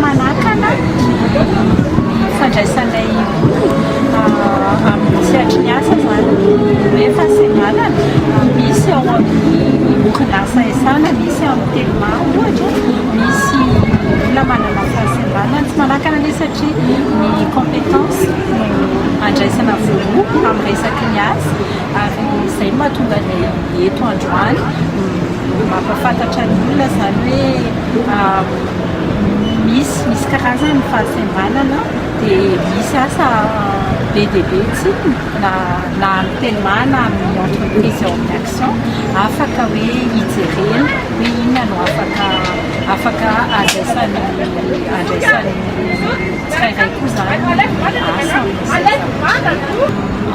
manakana fandraisanay amin'ny sehatra ny asa zany hoe fahasembanana misy ao amin'ny orinasa esana misy amin'ny telma ohatra misy olona manana fahasembanana tsy manakana ilay satria ny compétence andraisana voaloha amin'ny resaky ny asa ary izay mahatonga ilay eto androany mampafantatra ny olona zany hoe misy karazany fahasembanana dia misy asa be dia be tsy na amin'ny telma na amin'ny entreprise ao amin'ny action afaka hoe hijerena hoe inona no afaka andraisany tsirairay koa zany asa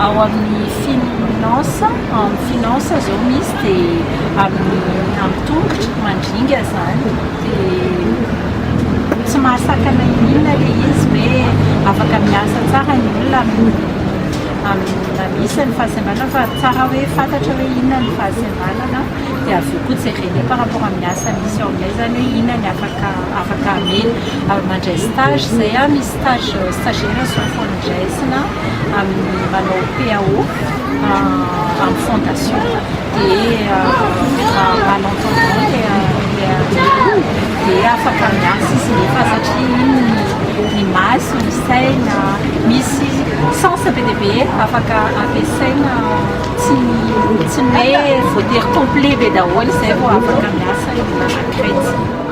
ao amin'ny finance zao misy dia amin'ny tongotra mandringa zany dia tsy mahasakana inona le izy hoe afaka miasa tsara ny olona na misy ny fahasembanana fa tsara hoe fantatra hoe inona ny fahasembanana dia avy eo koa jerena par rapport amin'ny asa misy ao aminay zany hoe inona ny afaka amena mandray stage zay misy stage stagiaire zao fandraisana amin'ny manao PAO amin'ny fondation dia malentendant dia afaka miasa izy rehefa satria ny maso ny saina misy sens be dia be afaka ampiasaina tsy hoe voatery complet be daholo izay vao afaka miasa io anakiray.